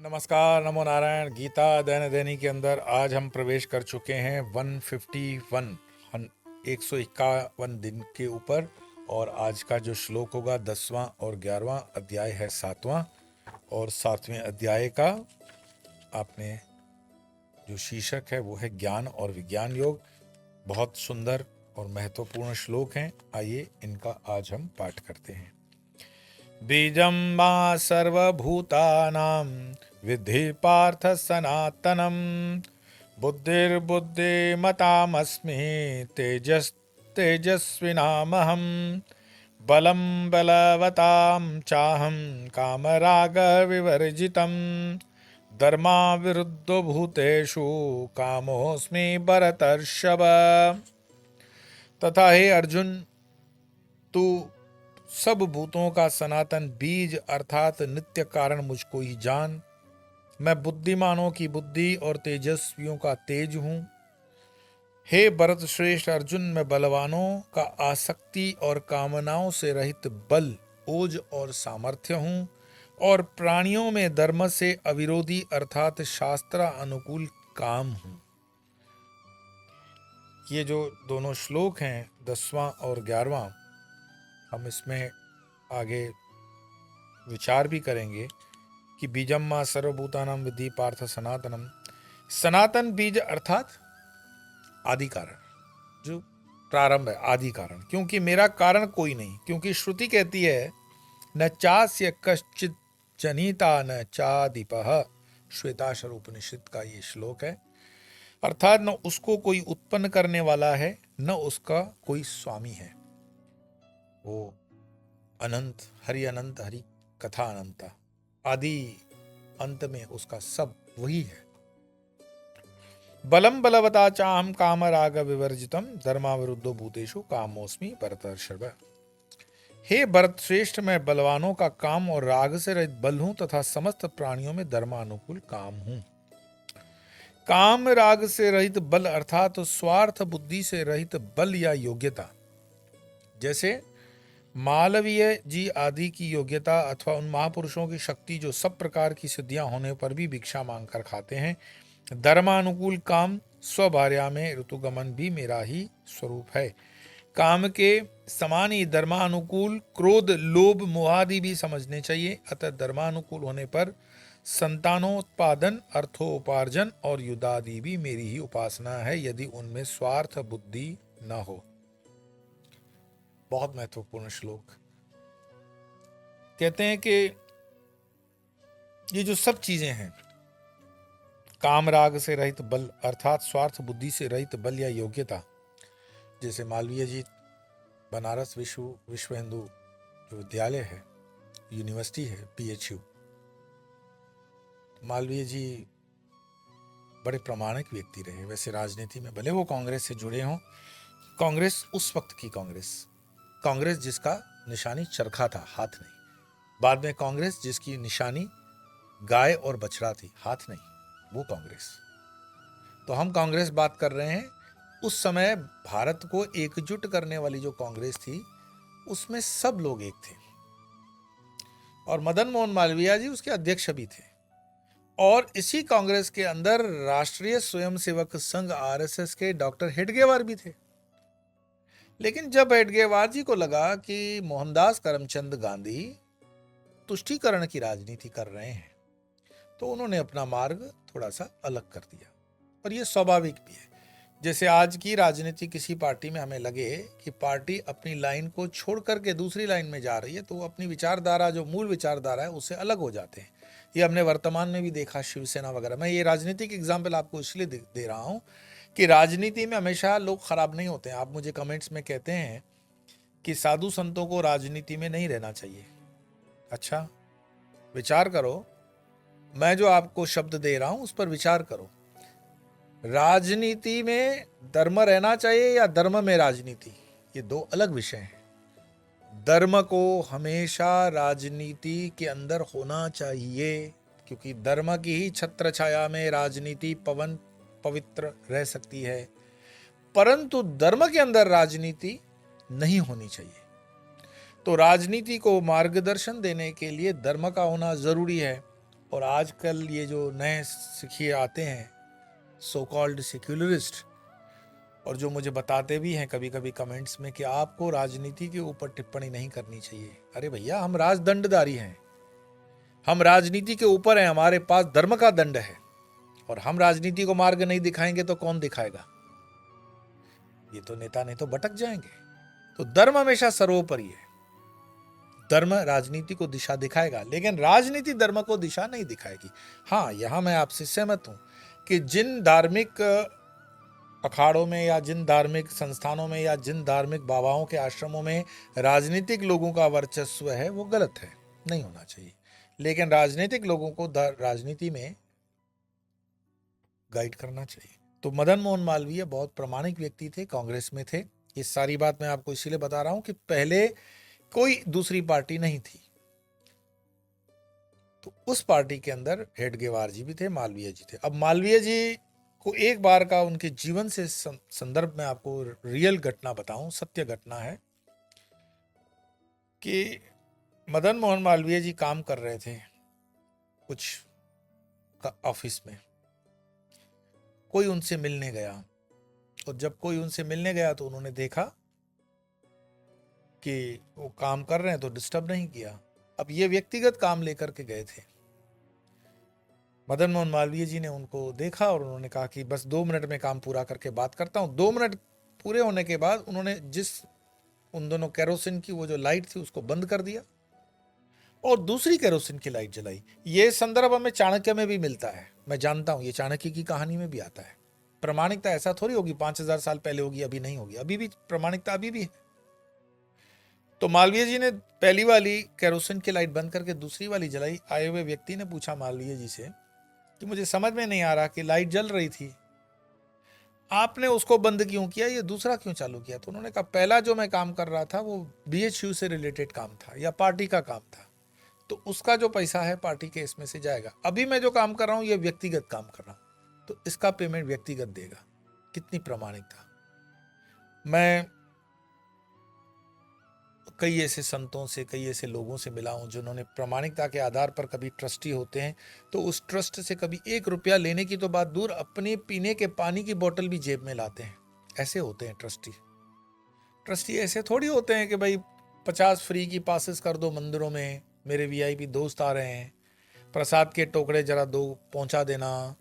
नमस्कार, नमो नारायण। गीता दैनिक दैनिक के अंदर आज हम प्रवेश कर चुके हैं 151 151 दिन के ऊपर। और आज का जो श्लोक होगा 10वां और 11वां अध्याय है 7वां। और 7वें अध्याय का आपने जो शीर्षक है वो है ज्ञान और विज्ञान योग। बहुत सुंदर और महत्वपूर्ण श्लोक हैं। आइए इनका आज हम पाठ करते हैं। बीजं मा सर्वभूतानां विद्धि पार्थ सनातनम बुद्धिर्बुद्धिमतामस्मि तेजस्विनामहं बलं बलवतां चाहं कामरागविवर्जितं धर्माविरुद्धो भूतेषु कामोऽस्मि भरतर्षभ। तथा हे अर्जुन, तू सब भूतों का सनातन बीज अर्थात नित्य कारण मुझको ही जान। मैं बुद्धिमानों की बुद्धि और तेजस्वियों का तेज हूँ। हे भरत श्रेष्ठ अर्जुन, मैं बलवानों का आसक्ति और कामनाओं से रहित बल, ओज और सामर्थ्य हूँ, और प्राणियों में धर्म से अविरोधी अर्थात शास्त्र अनुकूल काम हूँ। ये जो दोनों श्लोक हैं 10वां और 11वां, हम इसमें आगे विचार भी करेंगे कि बीजम मां सर्वभूतानां विद्धि पार्थ सनातनम। सनातन बीज अर्थात आदि कारण, जो प्रारंभ है, आदि कारण। क्योंकि मेरा कारण कोई नहीं, क्योंकि श्रुति कहती है न चास्य कश्चित जनिता न चादिपः। श्वेताश्वर उपनिषद का ये श्लोक है। अर्थात न उसको कोई उत्पन्न करने वाला है, न उसका कोई स्वामी है। वो अनंत, हरि अनंत, हरि कथा अनंता, आदि अंत में उसका सब वही है। बलम बलवता चाहम काम राग विवर्जितम धर्माविरुद्धो भूतेषु कामोस्मि भरतर्षभ। हे भरत श्रेष्ठ, मैं बलवानों का काम और राग से रहित बल हूं तथा समस्त प्राणियों में धर्मानुकूल काम हूं। काम राग से रहित बल अर्थात स्वार्थ बुद्धि से रहित बल या योग्यता। जैसे मालवीय जी आदि की योग्यता अथवा उन महापुरुषों की शक्ति जो सब प्रकार की सिद्धियां होने पर भी भिक्षा मांगकर खाते हैं। धर्मानुकूल काम, स्वभार्या में ऋतुगमन भी मेरा ही स्वरूप है। काम के समान ही धर्मानुकूल क्रोध, लोभ, मोहादि भी समझने चाहिए। अतः धर्मानुकूल होने पर संतानोत्पादन, अर्थोपार्जन और युद्धादि भी मेरी ही उपासना है, यदि उनमें स्वार्थ बुद्धि न हो। बहुत महत्वपूर्ण श्लोक। कहते हैं कि ये जो सब चीजें हैं, काम राग से रहित बल अर्थात स्वार्थ बुद्धि से रहित बल या योग्यता। जैसे मालवीय जी बनारस विश्व हिंदू जो विद्यालय है, यूनिवर्सिटी है, PHU। मालवीय जी बड़े प्रामाणिक व्यक्ति रहे। वैसे राजनीति में भले वो कांग्रेस से जुड़े हों, कांग्रेस उस वक्त की कांग्रेस जिसका निशानी चरखा था, हाथ नहीं। बाद में कांग्रेस जिसकी निशानी गाय और बछड़ा थी, हाथ नहीं, वो कांग्रेस। तो हम कांग्रेस बात कर रहे हैं। उस समय भारत को एकजुट करने वाली जो कांग्रेस थी, उसमें सब लोग एक थे। और मदन मोहन मालवीय जी उसके अध्यक्ष भी थे। और इसी कांग्रेस के अंदर राष्ट्रीय स्वयंसेवक संघ RSS के डॉक्टर हेडगेवार भी थे। लेकिन जब हेडगेवार जी को लगा कि मोहनदास करमचंद गांधी तुष्टीकरण की राजनीति कर रहे हैं, तो उन्होंने अपना मार्ग थोड़ा सा अलग कर दिया। और ये स्वाभाविक भी है। जैसे आज की राजनीति किसी पार्टी में हमें लगे कि पार्टी अपनी लाइन को छोड़ करके दूसरी लाइन में जा रही है, तो वो अपनी विचारधारा, जो मूल विचारधारा है, उससे अलग हो जाते हैं। ये हमने वर्तमान में भी देखा, शिवसेना वगैरह। मैं ये राजनीतिक एग्जाम्पल आपको इसलिए दे रहा हूँ कि राजनीति में हमेशा लोग खराब नहीं होते हैं। आप मुझे कमेंट्स में कहते हैं कि साधु संतों को राजनीति में नहीं रहना चाहिए। अच्छा, विचार करो, मैं जो आपको शब्द दे रहा हूं उस पर विचार करो। राजनीति में धर्म रहना चाहिए या धर्म में राजनीति? ये दो अलग विषय हैं। धर्म को हमेशा राजनीति के अंदर होना चाहिए, क्योंकि धर्म की ही छत्र छाया में राजनीति पवित्र रह सकती है। परंतु धर्म के अंदर राजनीति नहीं होनी चाहिए। तो राजनीति को मार्गदर्शन देने के लिए धर्म का होना जरूरी है। और आजकल ये जो नए सिखिए आते हैं सो कॉल्ड सेक्युलरिस्ट, और जो मुझे बताते भी हैं कभी कभी कमेंट्स में कि आपको राजनीति के ऊपर टिप्पणी नहीं करनी चाहिए। अरे भैया, हम राजदंडधारी हैं, हम राजनीति के ऊपर हैं, हमारे पास धर्म का दंड है, और हम राजनीति को मार्ग नहीं दिखाएंगे तो कौन दिखाएगा? ये तो नेता नहीं तो भटक जाएंगे। तो धर्म हमेशा सर्वोपरि है। धर्म राजनीति को दिशा दिखाएगा, लेकिन राजनीति धर्म को दिशा नहीं दिखाएगी। हाँ, यहां मैं आपसे सहमत हूं कि जिन धार्मिक अखाड़ों में या जिन धार्मिक संस्थानों में या जिन धार्मिक बाबाओं के आश्रमों में राजनीतिक लोगों का वर्चस्व है वो गलत है, नहीं होना चाहिए। लेकिन राजनीतिक लोगों को राजनीति में गाइड करना चाहिए। तो मदन मोहन मालवीय बहुत प्रामाणिक व्यक्ति थे, कांग्रेस में थे। ये सारी बात मैं आपको इसीलिए बता रहा हूं कि पहले कोई दूसरी पार्टी नहीं थी, तो उस पार्टी के अंदर हेडगेवार जी भी थे, मालवीय जी थे। अब मालवीय जी को एक बार का उनके जीवन से संदर्भ में आपको रियल घटना बताऊं, सत्य घटना है कि मदन मोहन मालवीय जी काम कर रहे थे कुछ ऑफिस में, कोई उनसे मिलने गया, और जब कोई उनसे मिलने गया तो उन्होंने देखा कि वो काम कर रहे हैं तो डिस्टर्ब नहीं किया। अब ये व्यक्तिगत काम लेकर के गए थे। मदन मोहन मालवीय जी ने उनको देखा और उन्होंने कहा कि बस 2 मिनट में काम पूरा करके बात करता हूँ। 2 मिनट पूरे होने के बाद उन्होंने उन दोनों केरोसिन की वो जो लाइट थी उसको बंद कर दिया और दूसरी केरोसिन की लाइट जलाई। ये संदर्भ हमें चाणक्य में भी मिलता है, मैं जानता हूं, ये चाणक्य की कहानी में भी आता है। प्रामाणिकता ऐसा थोड़ी होगी 5000 साल पहले होगी, अभी नहीं होगी, अभी भी प्रामाणिकता अभी भी है। तो मालवीय जी ने पहली वाली केरोसिन की लाइट बंद करके दूसरी वाली जलाई। आए हुए व्यक्ति ने पूछा मालवीय जी से कि मुझे समझ में नहीं आ रहा कि लाइट जल रही थी, आपने उसको बंद क्यों किया, ये दूसरा क्यों चालू किया? तो उन्होंने कहा पहला जो मैं काम कर रहा था वो बीएचयू से रिलेटेड काम था या पार्टी का काम था, तो उसका जो पैसा है पार्टी के इसमें से जाएगा। अभी मैं जो काम कर रहा हूं ये व्यक्तिगत काम कर रहा हूं, तो इसका पेमेंट व्यक्तिगत देगा। कितनी प्रामाणिकता! मैं कई ऐसे संतों से, कई ऐसे लोगों से मिला हूं जिन्होंने प्रामाणिकता के आधार पर कभी ट्रस्टी होते हैं तो उस ट्रस्ट से कभी 1 रुपया लेने की तो बात दूर, अपने पीने के पानी की बोतल भी जेब में लाते हैं। ऐसे होते हैं ट्रस्टी। ट्रस्टी ऐसे थोड़ी होते हैं कि भाई 50 फ्री की पासेस कर दो मंदिरों में, मेरे वीआईपी दोस्त आ रहे हैं, प्रसाद के टोकरे जरा 2 पहुंचा देना,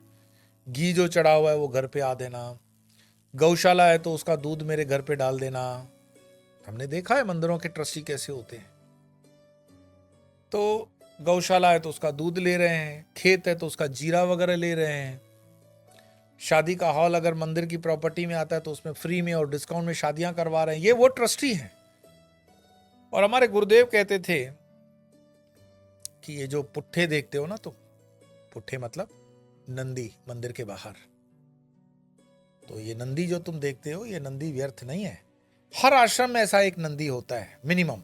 घी जो चढ़ा हुआ है वो घर पे आ देना, गौशाला है तो उसका दूध मेरे घर पे डाल देना। हमने देखा है मंदिरों के ट्रस्टी कैसे होते हैं। तो गौशाला है तो उसका दूध ले रहे हैं, खेत है तो उसका जीरा वगैरह ले रहे हैं, शादी का हॉल अगर मंदिर की प्रॉपर्टी में आता है तो उसमें फ्री में और डिस्काउंट में शादियां करवा रहे हैं। ये वो ट्रस्टी हैं। और हमारे गुरुदेव कहते थे कि ये जो पुट्ठे देखते हो ना तुम, पुट्ठे मतलब नंदी मंदिर के बाहर, तो ये नंदी जो तुम देखते हो ये नंदी व्यर्थ नहीं है। हर आश्रम में ऐसा एक नंदी होता है मिनिमम।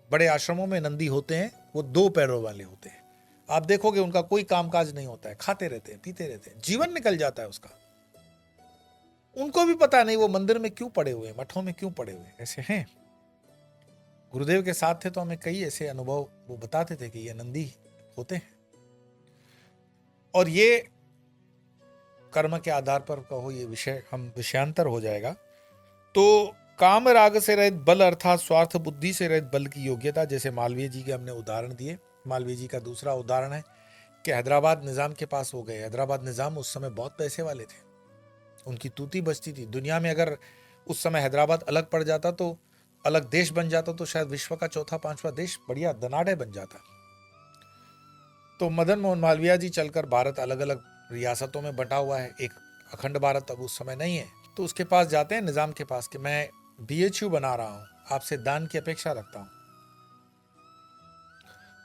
बड़े आश्रमों में नंदी होते हैं, वो 2 पैरों वाले होते हैं। आप देखोगे उनका कोई कामकाज नहीं होता है, खाते रहते हैं, पीते रहते हैं, जीवन निकल जाता है उसका। उनको भी पता नहीं वो मंदिर में क्यों पड़े हुए, मठों में क्यों पड़े हुए। ऐसे हैं, गुरुदेव के साथ थे तो हमें कई ऐसे अनुभव वो बताते थे कि ये नंदी होते हैं। और ये कर्म के आधार पर कहो, ये विषय हम विषयांतर हो जाएगा। तो काम राग से रहित बल अर्थात स्वार्थ बुद्धि से रहित बल की योग्यता, जैसे मालवीय जी के हमने उदाहरण दिए। मालवीय जी का दूसरा उदाहरण है कि हैदराबाद निजाम के पास हो गए। हैदराबाद निजाम उस समय बहुत पैसे वाले थे, उनकी तूती बचती थी दुनिया में। अगर उस समय हैदराबाद अलग पड़ जाता तो, अलग देश बन जाता तो शायद विश्व का 4था-5वां देश बढ़िया धनाढ़ बन जाता। तो मदन मोहन मालवीय जी चलकर, भारत अलग अलग रियासतों में बंटा हुआ है, एक अखंड भारत अब उस समय नहीं है, तो उसके पास जाते हैं निजाम के पास कि मैं बीएचयू बना रहा हूं, आपसे दान की अपेक्षा रखता हूं।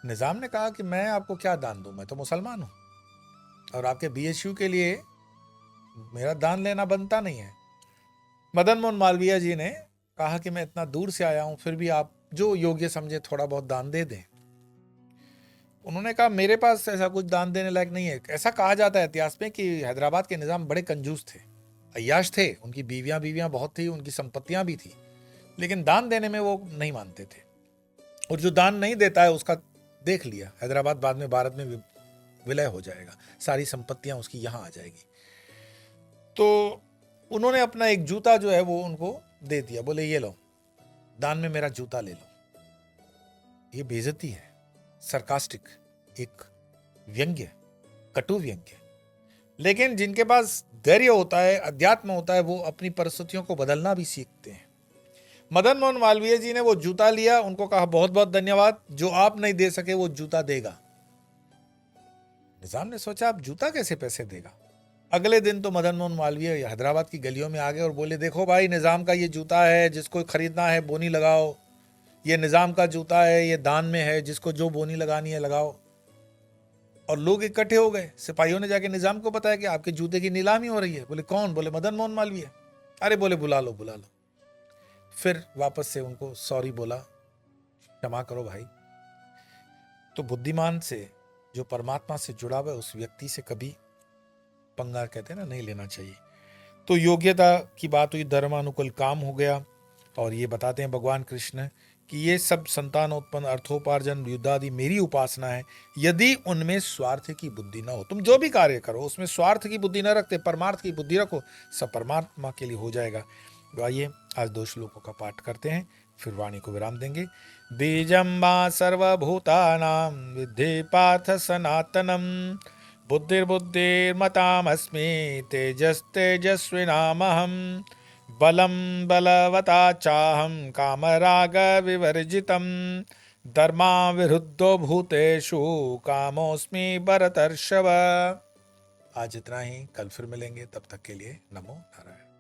निजाम ने कहा कि मैं आपको क्या दान दूं, मैं तो मुसलमान हूं और आपके बीएचयू के लिए मेरा दान लेना बनता नहीं है। मदन मोहन मालवीय जी ने कहा कि मैं इतना दूर से आया हूं, फिर भी आप जो योग्य समझे थोड़ा बहुत दान दे दें। उन्होंने कहा मेरे पास ऐसा कुछ दान देने लायक नहीं है। ऐसा कहा जाता है इतिहास में कि हैदराबाद के निजाम बड़े कंजूस थे, अय्याश थे, उनकी बीवियां बहुत थी, उनकी संपत्तियां भी थी, लेकिन दान देने में वो नहीं मानते थे। और जो दान नहीं देता है उसका देख लिया, हैदराबाद बाद में भारत में विलय हो जाएगा, सारी संपत्तियां उसकी यहां आ जाएगी। तो उन्होंने अपना एक जूता जो है वो उनको दे दिया, बोले ये लो, दान में मेरा जूता ले लो। ये बेइज्जती है, सरकास्टिक, एक व्यंग्य, कटु व्यंग्य। लेकिन जिनके पास धैर्य होता है, अध्यात्म होता है, वो अपनी परिस्थितियों को बदलना भी सीखते हैं। मदन मोहन मालवीय जी ने वो जूता लिया, उनको कहा बहुत बहुत धन्यवाद, जो आप नहीं दे सके वो जूता देगा। निजाम ने सोचा अब जूता कैसे पैसे देगा। अगले दिन तो मदन मोहन मालवीय हैदराबाद की गलियों में आ गए और बोले देखो भाई, निजाम का ये जूता है, जिसको खरीदना है बोनी लगाओ। ये निजाम का जूता है, ये दान में है, जिसको जो बोनी लगानी है लगाओ। और लोग इकट्ठे हो गए। सिपाहियों ने जाके निजाम को बताया कि आपके जूते की नीलामी हो रही है। बोले कौन? बोले मदन मोहन मालवीय। अरे बोले बुला लो बुला लो। फिर वापस से उनको सॉरी बोला, क्षमा करो भाई। तो बुद्धिमान से, जो परमात्मा से जुड़ा हुआ है, उस व्यक्ति से कभी पंगा, कहते हैं ना, नहीं लेना चाहिए। तो योग्यता की बात हुई, धर्मानुकूल काम हो गया। और ये बताते हैं भगवान कृष्ण कि ये सब संतानोत्पन्न, अर्थोपार्जन, युद्धादि मेरी उपासना है, यदि उनमें स्वार्थ की बुद्धि ना हो। तुम जो भी कार्य करो उसमें स्वार्थ की बुद्धि ना रखते, परमार्थ की बुद्धि रखो, सब परमात्मा के लिए हो जाएगा। तो आइए आज 2 श्लोकों का पाठ करते हैं, फिर वाणी को विराम देंगे। बीजं वा सर्वभूतानां विद्धि पार्थ सनातनम, बुद्धिर्बुद्धिर्मतामस्मि, तेजस्तेजस्विनामहं, बलं बलवता चाहं, कामराग विवर्जितं, धर्माविरुद्धो भूतेषु, कामोऽस्मि भरतर्षभ। आज इतना ही, कल फिर मिलेंगे, तब तक के लिए नमो नारायण।